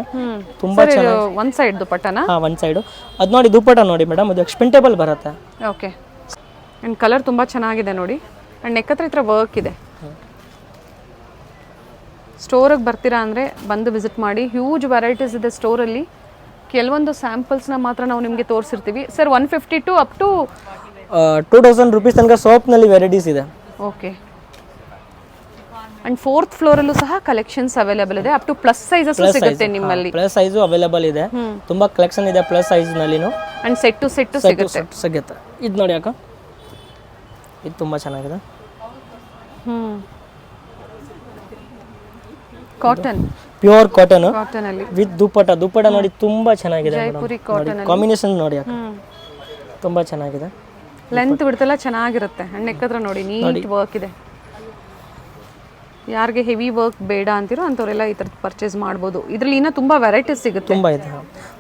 ತುಂಬ ಚೆನ್ನಾಗಿ. ಒನ್ ಸೈಡ್ ದುಪ್ಪಟ್ಟನಾ? ಹಾಂ, ಒನ್ ಸೈಡು. ಅದು ನೋಡಿ ದುಪ್ಪಟ ನೋಡಿ ಮೇಡಮ್, ಇದು ಎಕ್ಸ್ಪೆಂಟೇಬಲ್ ಬರುತ್ತೆ. ಓಕೆ. ಆ್ಯಂಡ್ ಕಲರ್ ತುಂಬ ಚೆನ್ನಾಗಿದೆ ನೋಡಿ. ಆ್ಯಂಡ್ ನೆಕ್ ಹತ್ರ ಈ ಥರ ವರ್ಕ್ ಇದೆ. ಸ್ಟೋರಿಗೆ ಬರ್ತೀರಾ ಅಂದರೆ ಬಂದು ವಿಸಿಟ್ ಮಾಡಿ. ಹ್ಯೂಜ್ ವೆರೈಟೀಸ್ ಇದೆ ಸ್ಟೋರಲ್ಲಿ. ಕೆಲವೊಂದು ಸ್ಯಾಂಪಲ್ಸ್ನ ಮಾತ್ರ ನಾವು ನಿಮಗೆ ತೋರಿಸಿರ್ತೀವಿ sir. 150 to up to 2000 rupees ತನಕ ಸೋಪ್ನಲ್ಲಿ ವೆರೈಟೀಸ್ ಇದೆ. ಓಕೆ. ಆ್ಯಂಡ್ 4th ಫ್ಲೋರಲ್ಲೂ ಸಹ ಕಲೆಕ್ಷನ್ಸ್ ಅವೈಲೇಬಲ್ ಇದೆ. ಅಪ್ ಟು ಪ್ಲಸ್ ಸೈಜಸ್ ಸಿಗುತ್ತೆ ನಿಮ್ಮಲ್ಲಿ. ಪ್ಲಸ್ ಸೈಜು ಅವೈಲೇಬಲ್ ಇದೆ, ತುಂಬ ಕಲೆಕ್ಷನ್ ಇದೆ ಪ್ಲಸ್ ಸೈಜ್ನಲ್ಲಿನೂ. ಆ್ಯಂಡ್ ಸೆಟ್ ಟು ಸಿಗುತ್ತೆ. ಇದು ನೋಡಿ ಅಕ್ಕ, ಇದು ತುಂಬ ಚೆನ್ನಾಗಿದೆ. ಕಾಟನ್, ಪ್ಯೂರ್ ಕಾಟನ್ ಕಾಟನಲ್ಲಿ ವಿತ್ ದುಪ್ಪಟ ನೋಡಿ ತುಂಬ ಚೆನ್ನಾಗಿದೆ. ಜೈಪುರಿ ಕಾಟನ್ ಕಾಂಬಿನೇಷನ್ ನೋಡಿ ಅಕ್ಕ, ತುಂಬ ಚೆನ್ನಾಗಿದೆ. ಲೆಂತ್ ಬಿಡ್ತಲ್ಲ ಚೆನ್ನಾಗಿರುತ್ತೆ. ಆ್ಯಂಡ್ ನೆಕ್ ಹತ್ರ ನೋಡಿ ನೀಟ್ ವರ್ಕ್ ಇದೆ. ಯಾರಿಗೆ ಹೆವಿ ವರ್ಕ್ ಬೇಡ ಅಂತಿರೋ ಅಂಥವರೆಲ್ಲ ಈ ಥರದ್ದು ಪರ್ಚೇಸ್ ಮಾಡ್ಬೋದು. ಇದರಲ್ಲಿ ಇನ್ನೂ ತುಂಬ ವೆರೈಟೀಸ್ ಸಿಗುತ್ತೆ. ತುಂಬ ಇದೆ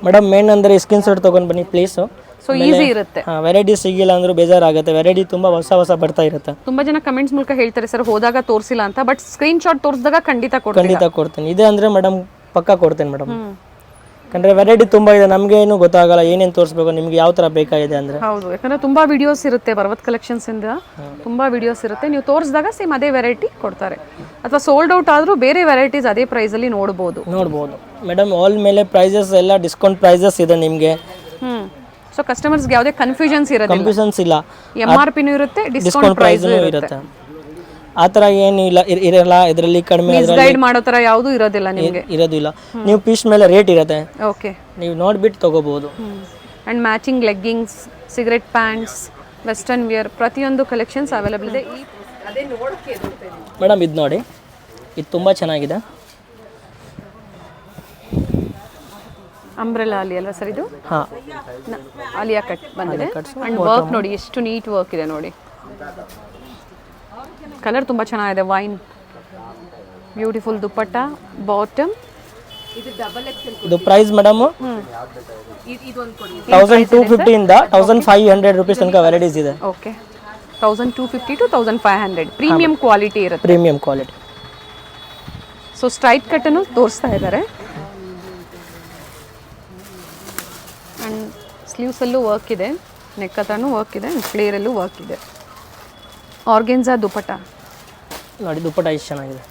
ಮೇಡಮ್. ಮೇನ್ ಅಂದರೆ ಸ್ಕಿನ್ ಶಾಟ್ ತೊಗೊಂಡು ಬನ್ನಿ ಪ್ಲೀಸು. ಸೊ ಈಸಿ ಇರುತ್ತೆ. ವೆರೈಟಿ ಸಿಗಿಲ್ಲ ಅಂದ್ರೂ ಬೇಜಾರಾಗುತ್ತೆ. ವೆರೈಟಿ ತುಂಬ ಹೊಸ ಬರ್ತಾ ಇರುತ್ತೆ. ತುಂಬ ಜನ ಕಮೆಂಟ್ಸ್ ಮೂಲಕ ಹೇಳ್ತಾರೆ ಸರ್ ಹೋದಾಗ ತೋರಿಸಿಲ್ಲ ಅಂತ. ಬಟ್ ಸ್ಕ್ರೀನ್ ಶಾಟ್ ತೋರಿಸಿದಾಗ ಖಂಡಿತ ಕೊಡ್ತೀನಿ. ಇದೆ ಅಂದರೆ ಮೇಡಮ್ ಪಕ್ಕ ಕೊಡ್ತೇನೆ ಮೇಡಮ್. ಯಾಕಂದರೆ ವೆರೈಟಿ ತುಂಬ ಇದೆ, ನಮಗೇನು ಗೊತ್ತಾಗಲ್ಲ ಏನೇನು ತೋರಿಸ್ಬೇಕು, ನಿಮ್ಗೆ ಯಾವ ಥರ ಬೇಕಾಗಿದೆ ಅಂದರೆ. ಹೌದು, ಯಾಕಂದರೆ ತುಂಬ ವಿಡಿಯೋಸ್ ಇರುತ್ತೆ ಪರ್ವತ್ ಕಲೆಕ್ಷನ್ಸಿಂದ. ತುಂಬ ವಿಡಿಯೋಸ್ ಇರುತ್ತೆ. ನೀವು ತೋರಿಸಿದಾಗ ಸೇಮ್ ಅದೇ ವೆರೈಟಿ ಕೊಡ್ತಾರೆ. ಅಥವಾ ಸೋಲ್ಡ್ ಔಟ್ ಆದರೂ ಬೇರೆ ವೆರೈಟೀಸ್ ಅದೇ ಪ್ರೈಸಲ್ಲಿ ನೋಡ್ಬೋದು ಮೇಡಮ್. ಆಲ್ ಮೇಲೆ ಪ್ರೈಸಸ್ ಎಲ್ಲ ಡಿಸ್ಕೌಂಟ್ ಪ್ರೈಸಸ್ ಇದೆ ನಿಮಗೆ. ಸೊ ಕಸ್ಟಮರ್ಸ್ಗೆ ಯಾವುದೇ ಕನ್ಫ್ಯೂಷನ್ಸ್ ಇಲ್ಲ. MRP ನೂ ಇರುತ್ತೆ, ಡಿಸ್ಕೌಂಟ್ ಪ್ರೈಸ್ ಇರುತ್ತೆ. ಆ ಥರ ಏನು ಇಲ್ಲ ಇರಲ್ಲ, ಇದರಲ್ಲಿ ಕಡಿಮೆ ಗೈಡ್ ಮಾಡೋ ಥರ ಯಾವುದೂ ಇರೋದಿಲ್ಲ ನಿಮಗೆ. ಇರೋದಿಲ್ಲ. ನೀವು ಪೀಸ್ ಮೇಲೆ ರೇಟ್ ಇರುತ್ತೆ, ಓಕೆ, ನೀವು ನೋಡಿಬಿಟ್ಟು ತೊಗೋಬೋದು. And matching leggings, cigarette pants, western wear ಪ್ರತಿಯೊಂದು ಕಲೆಕ್ಷನ್ಸ್ ಅವೈಲೇಬಲ್ ಇದೆ. ಅದೇ ನೋಡೋಕ್ಕೆ ಮೇಡಮ್ ಇದು ನೋಡಿ, ಇದು ತುಂಬ ಚೆನ್ನಾಗಿದೆ. ಅಂಬ್ರೆಲಾ ಅಲ್ಲಿ ಅಲ್ವಾ ಸರ್ ಇದು? ಹಾಂ, ಆಲಿಯಾ ಕಟ್ ಬಂದಿದೆ. ಆ್ಯಂಡ್ ವರ್ಕ್ ನೋಡಿ ಎಷ್ಟು ನೀಟ್ ವರ್ಕ್ ಇದೆ ನೋಡಿ. ಕಲರ್ ತುಂಬ ಚೆನ್ನಾಗಿದೆ, ವೈನ್. ಬ್ಯೂಟಿಫುಲ್ ದುಪ್ಪಟ್ಟ, ಬಾಟಮ್. ಇದು ಪ್ರೈಸ್ ಮೇಡಮ್ 1250 ಇಂದ 1500 ರೂಪೀಸ್ ತನಕ ವೆರೈಟೀಸ್ ಇದೆ. ಓಕೆ, 1250 to 1500 ಪ್ರೀಮಿಯಂ ಕ್ವಾಲಿಟಿ ಇರುತ್ತೆ. Premium quality. ಸೊ ಸ್ಟ್ರೈಟ್ ಕಟ್ಟನ್ನು ತೋರಿಸ್ತಾ ಇದ್ದಾರೆ. ಆ್ಯಂಡ್ ಸ್ಲೀವ್ಸಲ್ಲೂ ವರ್ಕ್ ಇದೆ, ನೆಕ್ ಹತ್ರನೂ ವರ್ಕ್ ಇದೆ, ಫ್ಲೇರಲ್ಲೂ ವರ್ಕ್ ಇದೆ. ಆರ್ಗೆನ್ಸಾ ದುಪ್ಪಟ್ಟ ನೋಡಿ, ದುಪ್ಪಟ್ಟ ಎಷ್ಟು ಚೆನ್ನಾಗಿದೆ.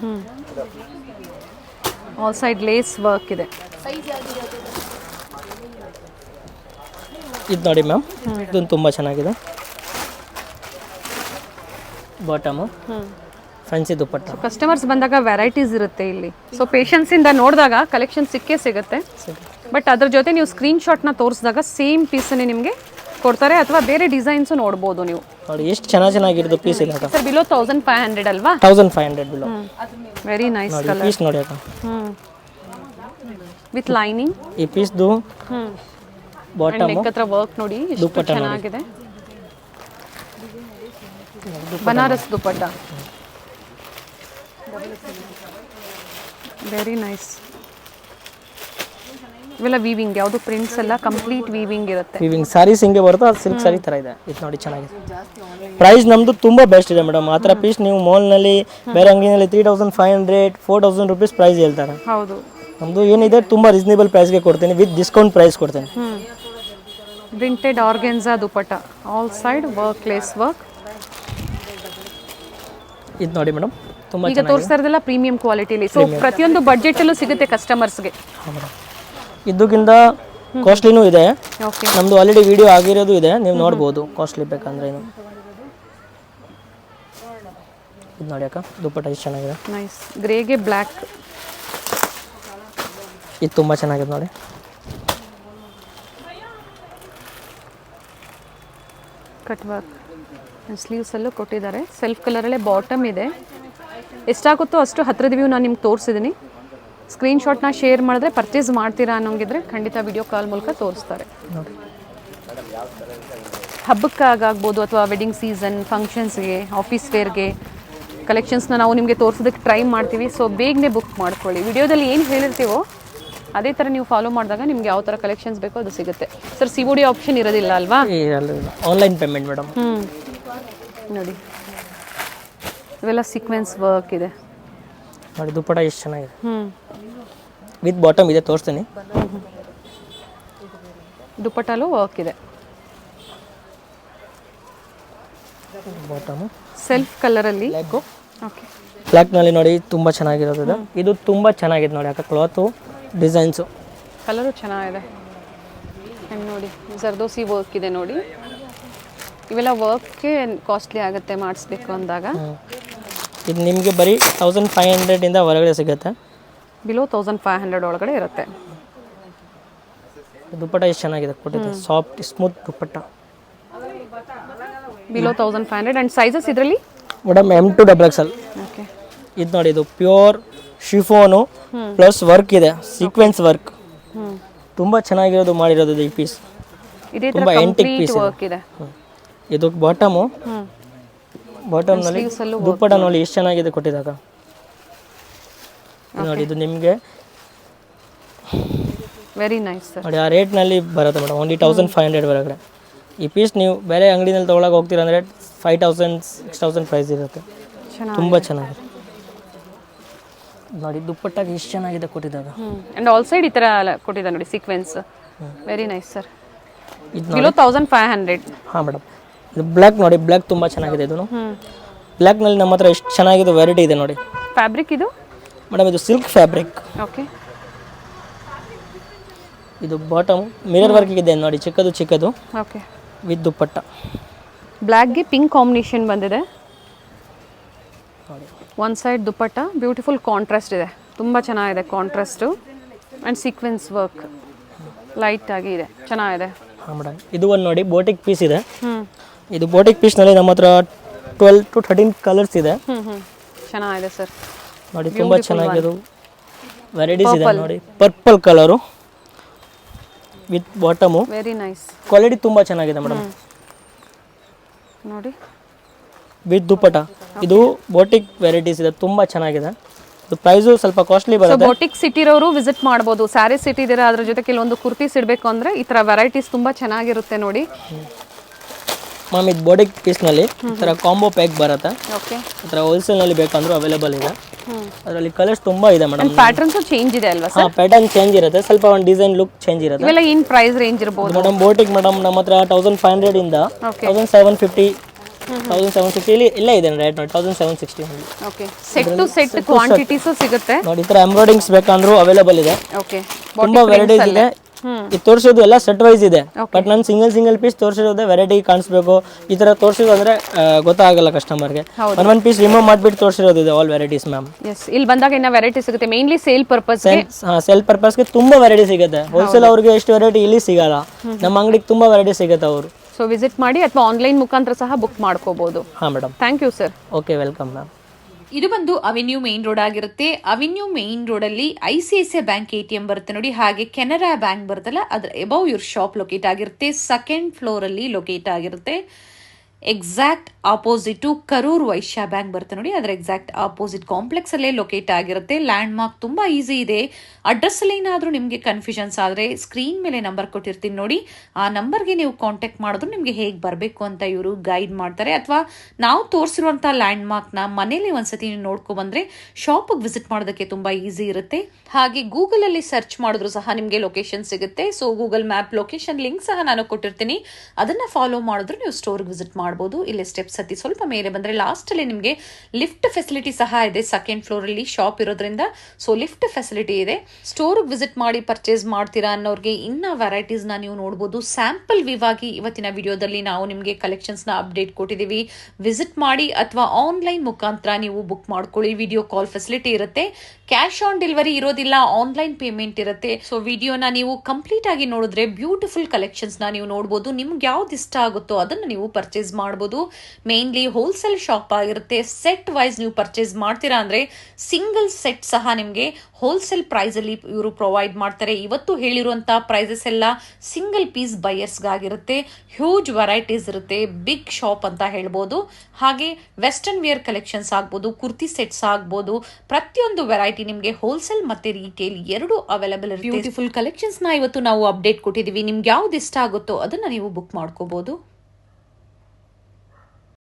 ಆಲ್ ಸೈಡ್ ಲೇಸ್ ವರ್ಕ್ ಇದೆ. ಇದು ನೋಡಿ ಮ್ಯಾಮ್, ಇದು ತುಂಬ ಚೆನ್ನಾಗಿದೆ. ಬಾಟಮು ಫ್ಯಾನ್ಸಿ ದುಪ್ಪಟ್ಟ. ಕಸ್ಟಮರ್ಸ್ ಬಂದಾಗ ವೆರೈಟೀಸ್ ಇರುತ್ತೆ ಇಲ್ಲಿ. ಸೊ ಪೇಷನ್ಸಿಂದ ನೋಡಿದಾಗ ಕಲೆಕ್ಷನ್ ಸಿಕ್ಕೇ ಸಿಗುತ್ತೆ. ಬಟ್ ಅದ್ರ ಜೊತೆ ನೀವು ಸ್ಕ್ರೀನ್ಶಾಟ್ನ ತೋರಿಸಿದಾಗ ಸೇಮ್ ಪೀಸನ್ನೇ ನಿಮಗೆ ಕೊಡ್ತಾರೆ, ಅಥವಾ ಬೇರೆ ಡಿಸೈನ್ಸು ನೋಡ್ಬೋದು ನೀವು. ನೋಡಿ ಎಷ್ಟು ಚೆನ್ನಾಗಿರೋದು ಪೀಸ್ ಇಲ್ಲ ಸರ್ ಬಿಲೋ 1500 ಅಲ್ವಾ? 1500 below. Very nice colour. Piece ನೋಡಿ ಅಕ್ಕ, ವಿತ್ ಲೈನಿಂಗ್. ಈ ಪೀಸ್ದು ಬಾಟಮ್ ನೆಕ್ ಹತ್ರ ವರ್ಕ್ ನೋಡಿ ಎಷ್ಟು ಚೆನ್ನಾಗಿದೆ. Banaras dupatta, very nice. ಇವೆಲ್ಲ ವೀವಿಂಗ್, ಯಾವುದು ಪ್ರಿಂಟ್ಸ್ ಎಲ್ಲ ಕಂಪ್ಲೀಟ್ ವೀವಿಂಗ್ ಇರುತ್ತೆ. ವೀವಿಂಗ್ ಸಾರೀಸ್ ಹಿಂಗೆ ಬರುತ್ತೆ, ಅದು ಸಿಲ್ಕ್ ಸಾರಿ ಥರ ಇದೆ. ಇದು ನೋಡಿ ಚೆನ್ನಾಗಿದೆ. ಪ್ರೈಸ್ ನಮ್ಮದು ತುಂಬ ಬೆಸ್ಟ್ ಇದೆ ಮೇಡಮ್. ಆ ಥರ ಪೀಸ್ ನೀವು ಮಾಲ್ನಲ್ಲಿ ಬೇರೆ ಅಂಗಡಿನಲ್ಲಿ 3500 4000 ರೂಪೀಸ್ ಪ್ರೈಸ್ ಹೇಳ್ತಾರೆ. ಹೌದು, ನಮ್ಮದು ಏನಿದೆ ತುಂಬ ರೀಸನೇಬಲ್ ಪ್ರೈಸ್ಗೆ ಕೊಡ್ತೀನಿ, ವಿತ್ ಡಿಸ್ಕೌಂಟ್ ಪ್ರೈಸ್ ಕೊಡ್ತೀನಿ. Printed organza dupatta, all side work, lace work. ಇದು ನೋಡಿ ಮೇಡಮ್, ತುಂಬ ಈಗ ತೋರಿಸ್ತಾ ಇರೋದೆಲ್ಲ ಪ್ರೀಮಿಯಂ ಕ್ವಾಲಿಟಿಲಿ. ಸೊ ಪ್ರತಿಯೊಂದು ಬಡ್ಜೆಟಲ್ಲೂ ಸಿಗುತ್ತೆ ಕಸ್ಟಮರ್ಸ್ಗೆ. ಇದಕ್ಕಿಂತ ಕಾಸ್ಟ್ಲಿನೂ ಇದೆ. ಓಕೆ, ನಮ್ಮದು ಆಲ್ರೆಡಿ ವಿಡಿಯೋ ಆಗಿರೋದು ಇದೆ, ನೀವು ನೋಡ್ಬೋದು ಕಾಸ್ಟ್ಲಿ ಬೇಕಂದ್ರೆ. ಇದು ನೋಡಿ ಅಕ್ಕ, ದುಪ್ಪಟ್ಟ ಎಷ್ಟು ಚೆನ್ನಾಗಿದೆ. ನೈಸ್, ಗ್ರೇಗೆ ಬ್ಲ್ಯಾಕ್. ಇದು ತುಂಬ ಚೆನ್ನಾಗಿದೆ ನೋಡಿ. ಕಟ್ ವರ್ಕ್, ಸ್ಲೀವ್ಸಲ್ಲೂ ಕೊಟ್ಟಿದ್ದಾರೆ. ಸೆಲ್ಫ್ ಕಲರಲ್ಲೇ ಬಾಟಮ್ ಇದೆ. ಎಷ್ಟಾಗುತ್ತೋ ಅಷ್ಟು ಹತ್ತಿರದ ವ್ಯೂ ನಾನು ನಿಮ್ಗೆ ತೋರಿಸಿದ್ದೀನಿ. ಸ್ಕ್ರೀನ್ಶಾಟ್ನ ಶೇರ್ ಮಾಡಿದ್ರೆ ಪರ್ಚೇಸ್ ಮಾಡ್ತೀರಾ ಅನ್ನೋಂಗಿದ್ರೆ ಖಂಡಿತ ವಿಡಿಯೋ ಕಾಲ್ ಮೂಲಕ ತೋರಿಸ್ತಾರೆ. ಹಬ್ಬಕ್ಕಾಗ್ಬೋದು ಅಥವಾ ವೆಡ್ಡಿಂಗ್ ಸೀಸನ್, ಫಂಕ್ಷನ್ಸ್ಗೆ, ಆಫೀಸ್ ವೇರ್ಗೆ ಕಲೆಕ್ಷನ್ಸ್ನ ನಾವು ನಿಮಗೆ ತೋರಿಸೋದಕ್ಕೆ ಟ್ರೈ ಮಾಡ್ತೀವಿ. ಸೊ ಬೇಗನೆ ಬುಕ್ ಮಾಡ್ಕೊಳ್ಳಿ. ವಿಡಿಯೋದಲ್ಲಿ ಏನು ಹೇಳಿರ್ತೀವೋ ಅದೇ ಥರ ನೀವು ಫಾಲೋ ಮಾಡಿದಾಗ ನಿಮ್ಗೆ ಯಾವ ಥರ ಕಲೆಕ್ಷನ್ಸ್ ಬೇಕೋ ಅದು ಸಿಗುತ್ತೆ. ಸರ್ COD ಆಪ್ಷನ್ ಇರೋದಿಲ್ಲ ಅಲ್ವಾ? Online payment madam. ನೋಡಿ ಇವೆಲ್ಲ ಸೀಕ್ವೆನ್ಸ್ ವರ್ಕ್ ಇದೆ ನೋಡಿ. ದುಪ್ಪಟ್ಟ ಎಷ್ಟು ಚೆನ್ನಾಗಿದೆ, ವಿತ್ ಬಾಟಮ್ ಇದೆ, ತೋರಿಸ್ತೀನಿ. ದುಪ್ಪಟ್ಟಲ್ಲೂ ವರ್ಕ್ ಇದೆ. ಬಾಟಮು ಸೆಲ್ಫ್ ಕಲರಲ್ಲಿ. ಓಕೆ, ಬ್ಲ್ಯಾಕ್ನಲ್ಲಿ ನೋಡಿ ತುಂಬ ಚೆನ್ನಾಗಿರೋದು. ಇದು ತುಂಬ ಚೆನ್ನಾಗಿದೆ ನೋಡಿ ಅಕ್ಕ, ಕ್ಲಾತು ಡಿಸೈನ್ಸು. ಕಲರು ಚೆನ್ನಾಗಿದೆ. ಆ್ಯಂಡ್ ನೋಡಿ ಜರ್ದೋಸಿ ವರ್ಕ್ ಇದೆ ನೋಡಿ. ಇವೆಲ್ಲ ವರ್ಕ್ಗೆ ಕಾಸ್ಟ್ಲಿ ಆಗುತ್ತೆ ಮಾಡಿಸ್ಬೇಕು ಅಂದಾಗ. ಇದು ನಿಮಗೆ ಬರೀ 1500 ಇಂದ ಹೊರಗಡೆ ಸಿಗುತ್ತೆ. ಬಿಲೋ 1500 ಒಳಗಡೆ ಇರುತ್ತೆ. ದುಪ್ಪಟ್ಟ ಎಷ್ಟು ಚೆನ್ನಾಗಿದೆ ಕೊಟ್ಟಿದೆ, soft smooth dupatta. Below 1500. And sizes ಇದರಲ್ಲಿ madam M to XXL. Okay, ಇದು ನೋಡಿ, ಇದು ಪ್ಯೂರ್ ಶಿಫೋನು ಪ್ಲಸ್ ವರ್ಕ್ ಇದೆ, ಸೀಕ್ವೆನ್ಸ್ ವರ್ಕ್. ತುಂಬ ಚೆನ್ನಾಗಿರೋದು ಮಾಡಿರೋದು ಈ ಪೀಸ್. ಇದೇ ತುಂಬ ಎಂಟಿಕ್ ಪೀಸ್ ವರ್ಕ್ ಇದೆ. ಇದು ಬಾಟಮು, ಬಾಟಮ್ನಲ್ಲಿ ದುಪ್ಪಟ್ಟ ನೋಡಿ ಎಷ್ಟು ಚೆನ್ನಾಗಿದೆ ಕೊಟ್ಟಿದಾಗ. ನೋಡಿ ಇದು ನಿಮಗೆ ವೆರಿ ನೈಸ್ ಸರ್. ನೋಡಿ ಆ ರೇಟ್ನಲ್ಲಿ ಬರುತ್ತೆ ಮೇಡಮ್, ಓನ್ಲಿ 1500 ಒಳಗಡೆ. ಈ ಪೀಸ್ ನೀವು ಬೇರೆ ಅಂಗಡಿನಲ್ಲಿ ತೊಗೊಳಕ್ಕೆ ಹೋಗ್ತೀರ ಅಂದರೆ 5000 6000 ಪ್ರೈಸ್ ಇರುತ್ತೆ. ತುಂಬ ಚೆನ್ನಾಗಿದೆ ನೋಡಿ. ದುಪ್ಪಟ್ಟಾಗಿ ಎಷ್ಟು ಚೆನ್ನಾಗಿದೆ ಕೊಟ್ಟಿದಾಗ. ಆ್ಯಂಡ್ ಆಲ್ ಸೈಡ್ ಈ ಥರ ಕೊಟ್ಟಿದ್ದಾರೆ ನೋಡಿ ಸೀಕ್ವೆನ್ಸ್. Very nice sir. ಇದು ಬಿಲೋ 1500. ಹಾಂ ಮೇಡಮ್. ಇದು ಬ್ಲ್ಯಾಕ್ ನೋಡಿ, ಬ್ಲ್ಯಾಕ್ ತುಂಬ ಚೆನ್ನಾಗಿದೆ. ಇದು ಬ್ಲ್ಯಾಕ್ನಲ್ಲಿ ನಮ್ಮ ಹತ್ರ ಎಷ್ಟು ಚೆನ್ನಾಗಿದೆ ವೆರೈಟಿ ಇದೆ ನೋಡಿ. ಫ್ಯಾಬ್ರಿಕ್ ಇದು ಮೇಡಮ್, ಇದು ಸಿಲ್ಕ್ ಫ್ಯಾಬ್ರಿಕ್. ಓಕೆ, ಇದು ಬಾಟಮ್ ಮಿರರ್ ವರ್ಕ್ ಇದೆ ನೋಡಿ, ಚಿಕ್ಕದು ಚಿಕ್ಕದು. Okay, with dupatta. ಬ್ಲ್ಯಾಕ್ಗೆ ಪಿಂಕ್ ಕಾಂಬಿನೇಷನ್ ಬಂದಿದೆ. One side dupatta beautiful contrast ಇದೆ, ತುಂಬ ಚೆನ್ನಾಗಿದೆ contrast and sequence work light ಆಗಿ ಇದೆ, ಚೆನ್ನಾಗಿದೆ. ಹಾಂ ಮೇಡಮ್, ಇದು ಒಂದು ನೋಡಿ ಬೋಟಿಕ್ ಪೀಸ್ ಇದೆ. ಇದು ಬೋಟಿಕ್ ಪೀಸ್ನಲ್ಲಿ ನಮ್ಮ ಹತ್ರ 12 to 13 ಕಲರ್ಸ್ ಇದೆ. ಚೆನ್ನಾಗಿದೆ ಸರ್ ನೋಡಿ, ತುಂಬ ಚೆನ್ನಾಗಿರೋದು ವೆರೈಟೀಸ್ ಇದೆ ನೋಡಿ. Purple colour with bottom, very nice, quality ತುಂಬ ಚೆನ್ನಾಗಿದೆ ಮೇಡಮ್. ನೋಡಿ ವಿತ್ ದುಪ್ಪಟ, ಇದು ಬೋಟಿಕ್ ವೆರೈಟೀಸ್ ಇದೆ, ತುಂಬ ಚೆನ್ನಾಗಿದೆ. ಇದು ಪ್ರೈಸು ಸ್ವಲ್ಪ ಕಾಸ್ಟ್ಲಿ ಬರುತ್ತೆ. ಬೋಟಿಕ್ ಸಿಟಿ ಇರೋರು ವಿಸಿಟ್ ಮಾಡ್ಬೋದು. ಸ್ಯಾರಿ ಸಿಟಿ ಇದ್ದೀರಾ, ಅದ್ರ ಜೊತೆ ಕೆಲವೊಂದು ಕುರ್ತೀಸ್ ಇಡಬೇಕು ಅಂದರೆ ಈ ಥರ ವೆರೈಟೀಸ್ ತುಂಬ ಚೆನ್ನಾಗಿರುತ್ತೆ ನೋಡಿ. ಮ್ಯಾಮ್, ಇದು ಬೋಟಿಕ್ ಪೀಸ್ನಲ್ಲಿ ಈ ಥರ ಕಾಂಬೋ ಪ್ಯಾಕ್ ಬರುತ್ತೆ. ಓಕೆ, ಈ ಥರ ಹೋಲ್ಸೇಲ್ನಲ್ಲಿ ಬೇಕಂದ್ರೂ ಅವೈಲೇಬಲ್ ಇದೆ. ಅದರಲ್ಲಿ ಕಲರ್ಸ್ ತುಂಬ ಇದೆ ಮೇಡಮ್. ಪ್ಯಾಟರ್ನ್ಸು ಚೇಂಜ್ ಇದೆ ಅಲ್ವಾ ಸರ್? ಹಾಂ, ಪ್ಯಾಟರ್ನ್ ಚೇಂಜ್ ಇರುತ್ತೆ, ಸ್ವಲ್ಪ ಒಂದು ಡಿಸೈನ್ ಲುಕ್ ಚೇಂಜ್ ಇರುತ್ತೆ. ಇವೆಲ್ಲ ಏನು ಪ್ರೈಸ್ ರೇಂಜ್ ಇರ್ಬೋದು ಮೇಡಮ್? ಬೋಟಿಕ್ ಮೇಡಮ್ ನಮ್ಮ ಹತ್ರ 1500 ಇಂದ 1750 1750 ಇಲ್ಲ ಇದೆ ರೇಟ್ ನೋಡಿ. 1760 okay. Set to set quantities ಸಿಗುತ್ತೆ ನೋಡಿ. ಈ ಥರ ಎಂಬ್ರಾಯ್ಡಿಂಗ್ಸ್ ಬೇಕಂದ್ರೂ ಅವೈಲೇಬಲ್ ಇದೆ. ಓಕೆ, ತುಂಬ ವೆರೈಟೀಸ್ ಇದೆ. ಇದು ತೋರಿಸೋದು ಎಲ್ಲ ಸೆಟ್ ವೈಸ್ ಇದೆ, ಬಟ್ ನಾನು ಸಿಂಗಲ್ ಪೀಸ್ ತೋರಿಸಿರೋದೇ ವೆರೈಟಿ ಕಾಣಿಸ್ಬೇಕು. ಈ ಥರ ತೋರಿಸೋದು ಅಂದರೆ ಗೊತ್ತಾಗಲ್ಲ ಕಸ್ಟಮರ್ಗೆ. ಒಂದೊಂದು ಪೀಸ್ ರಿಮೂವ್ ಮಾಡಿಬಿಟ್ಟು ತೋರಿಸಿರೋದು ಇದೆ ಆಲ್ ವೆರೈಟೀಸ್ ಮ್ಯಾಮ್. ಎಸ್, ಇಲ್ಲಿ ಬಂದಾಗ ಇನ್ನ ವೆರೈಟಿ ಸಿಗುತ್ತೆ, ಮೇನ್ಲಿ ಸೇಲ್ ಪರ್ಪಸ್ಗೆ. ಸೇಲ್ ಪರ್ಪಸ್ಗೆ ತುಂಬ ವೆರೈಟಿ ಸಿಗುತ್ತೆ. ಹೋಲ್ಸೇಲ್ ಅವ್ರಿಗೆ ಎಷ್ಟು ವೆರೈಟಿ ಇಲ್ಲಿ ಸಿಗಲ್ಲ, ನಮ್ಮ ಅಂಗಡಿಗೆ ತುಂಬ ವೆರೈಟಿ ಸಿಗುತ್ತೆ ಅವರು. ಸೊ ವಿಸಿಟ್ ಮಾಡಿ ಅಥವಾ ಆನ್ಲೈನ್ ಮುಖಾಂತರ ಸಹ ಬುಕ್ ಮಾಡ್ಕೋಬಹುದು. ಹಾಂ madam, thank you sir. Okay, welcome ma'am. ಇದು ಬಂದು ಅವೆನ್ಯೂ ಮೇನ್ ರೋಡ್ ಆಗಿರುತ್ತೆ. ಅವೆನ್ಯೂ ಮೇನ್ ರೋಡ್ ಅಲ್ಲಿ ICICI ಬ್ಯಾಂಕ್ ATM ಬರುತ್ತೆ ನೋಡಿ, ಹಾಗೆ ಕೆನರಾ ಬ್ಯಾಂಕ್ ಬರುತ್ತಲ್ಲ, ಅದ್ರ ಎಬವ್ ಇವ್ರ ಶಾಪ್ ಲೊಕೇಟ್ ಆಗಿರುತ್ತೆ. ಸೆಕೆಂಡ್ ಫ್ಲೋರ್ ಅಲ್ಲಿ ಲೊಕೇಟ್ ಆಗಿರುತ್ತೆ. Exact opposite Karur Vysya bank ಬರುತ್ತೆ ನೋಡಿ, ಅದರ ಎಕ್ಸಾಕ್ಟ್ ಆಪೋಸಿಟ್ ಕಾಂಪ್ಲೆಕ್ಸ್ ಅಲ್ಲೇ ಲೊಕೇಟ್ ಆಗಿರುತ್ತೆ. ಲ್ಯಾಂಡ್ ಮಾರ್ಕ್ ತುಂಬಾ ಈಸಿ ಇದೆ. ಅಡ್ರೆಸ್ ಅಲ್ಲಿ ಏನಾದರೂ ನಿಮಗೆ ಕನ್ಫ್ಯೂಷನ್ಸ್ ಆದರೆ ಸ್ಕ್ರೀನ್ ಮೇಲೆ ನಂಬರ್ ಕೊಟ್ಟಿರ್ತೀನಿ ನೋಡಿ, ಆ ನಂಬರ್ಗೆ ನೀವು ಕಾಂಟ್ಯಾಕ್ಟ್ ಮಾಡಿದ್ರು ನಿಮಗೆ ಹೇಗೆ ಬರಬೇಕು ಅಂತ ಇವರು ಗೈಡ್ ಮಾಡ್ತಾರೆ. ಅಥವಾ ನಾವು ತೋರಿಸಿರುವಂಥ ಲ್ಯಾಂಡ್ ಮಾರ್ಕ್ನ ಮನೇಲಿ ಒಂದ್ಸತಿ ನೀವು ನೋಡ್ಕೊಬಂದ್ರೆ ಶಾಪಿಗೆ ವಿಸಿಟ್ ಮಾಡೋದಕ್ಕೆ ತುಂಬಾ ಈಸಿ ಇರುತ್ತೆ. ಹಾಗೆ ಗೂಗಲ್ ಅಲ್ಲಿ ಸರ್ಚ್ ಮಾಡಿದ್ರು ಸಹ ನಿಮಗೆ ಲೊಕೇಶನ್ ಸಿಗುತ್ತೆ. So Google map location link ಸಹ ನಾನು ಕೊಟ್ಟಿರ್ತೀನಿ, ಅದನ್ನ ಫಾಲೋ ಮಾಡಿದ್ರು ನೀವು ಸ್ಟೋರ್ಗೆ ವಿಸಿಟ್ ಮಾಡಬಹುದು. ಇಲ್ಲಿ ಸ್ಟೆಪ್ಸ್ ಹತ್ತಿ ಸ್ವಲ್ಪ ಮೇಲೆ ಬಂದ್ರೆ ಲಾಸ್ಟ್ ಅಲ್ಲಿ ನಿಮಗೆ ಲಿಫ್ಟ್ ಫೆಸಿಲಿಟಿ ಸಹ ಇದೆ. ಸೆಕೆಂಡ್ ಫ್ಲೋರ್ ಅಲ್ಲಿ ಶಾಪ್ ಇರೋದ್ರಿಂದ ಸೊ ಲಿಫ್ಟ್ ಫೆಸಿಲಿಟಿ ಇದೆ. ಸ್ಟೋರ್ ವಿಸಿಟ್ ಮಾಡಿ ಪರ್ಚೇಸ್ ಮಾಡ್ತೀರಾ ಅನ್ನೋರಿಗೆ ಇನ್ನ ವೆರೈಟೀಸ್ ನ ನೀವು ನೋಡಬಹುದು. ಸ್ಯಾಂಪಲ್ ವ್ಯೂ ಆಗಿ ಇವತ್ತಿನ ವಿಡಿಯೋದಲ್ಲಿ ನಾವು ನಿಮಗೆ ಕಲೆಕ್ಷನ್ಸ್ ನ ಅಪ್ಡೇಟ್ ಕೊಟ್ಟಿದ್ದೀವಿ. ವಿಸಿಟ್ ಮಾಡಿ ಅಥವಾ ಆನ್ಲೈನ್ ಮುಖಾಂತರ ನೀವು ಬುಕ್ ಮಾಡ್ಕೊಳ್ಳಿ. ವಿಡಿಯೋ ಕಾಲ್ ಫೆಸಿಲಿಟಿ ಇರುತ್ತೆ. ಕ್ಯಾಶ್ ಆನ್ ಡೆಲಿವರಿ ಇರೋದಿಲ್ಲ, ಆನ್ಲೈನ್ ಪೇಮೆಂಟ್ ಇರುತ್ತೆ. ಸೊ ವಿಡಿಯೋನ ನೀವು ಕಂಪ್ಲೀಟ್ ಆಗಿ ನೋಡಿದ್ರೆ ಬ್ಯೂಟಿಫುಲ್ ಕಲೆಕ್ಷನ್ಸ್ ನ ನೀವು ನೋಡಬಹುದು. ನಿಮ್ಗೆ ಯಾವ್ದು ಇಷ್ಟ ಆಗುತ್ತೋ ಅದನ್ನ ನೀವು ಪರ್ಚೇಸ್ ಮಾಡಬಹುದು. ಮೇನ್ಲಿ ಹೋಲ್ಸೇಲ್ ಶಾಪ್ ಆಗಿರುತ್ತೆ. ಸೆಟ್ ವೈಸ್ ನೀವು ಪರ್ಚೇಸ್ ಮಾಡ್ತೀರಾ ಅಂದ್ರೆ ಸಿಂಗಲ್ ಸೆಟ್ ಸಹ ನಿಮಗೆ ಹೋಲ್ಸೇಲ್ ಪ್ರೈಸ್ ಅಲ್ಲಿ ಇವರು ಪ್ರೊವೈಡ್ ಮಾಡ್ತಾರೆ. ಇವತ್ತು ಹೇಳಿರುವಂತಹ ಪ್ರೈಸಸ್ ಎಲ್ಲ ಸಿಂಗಲ್ ಪೀಸ್ ಬೈಯರ್ಸ್ಗಾಗಿರುತ್ತೆ. ಹ್ಯೂಜ್ ವೆರೈಟೀಸ್ ಇರುತ್ತೆ, ಬಿಗ್ ಶಾಪ್ ಅಂತ ಹೇಳ್ಬೋದು. ಹಾಗೆ ವೆಸ್ಟರ್ನ್ ವೇರ್ ಕಲೆಕ್ಷನ್ಸ್ ಆಗ್ಬೋದು, ಕುರ್ತಿ ಸೆಟ್ಸ್ ಆಗ್ಬೋದು, ಪ್ರತಿಯೊಂದು ವೆರೈಟಿ ನಿಮಗೆ ಹೋಲ್ಸೇಲ್ ಮತ್ತೆ ರಿಟೇಲ್ ಎರಡು ಅವೈಲೇಬಲ್ ಇರುತ್ತೆ. ಬ್ಯೂಟಿಫುಲ್ ಕಲೆಕ್ಷನ್ಸ್ ನ ಇವತ್ತು ನಾವು ಅಪ್ಡೇಟ್ ಕೊಟ್ಟಿದ್ದೀವಿ. ನಿಮ್ಗೆ ಯಾವ್ದು ಇಷ್ಟ ಆಗುತ್ತೋ ಅದನ್ನ ನೀವು ಬುಕ್ ಮಾಡ್ಕೋಬಹುದು.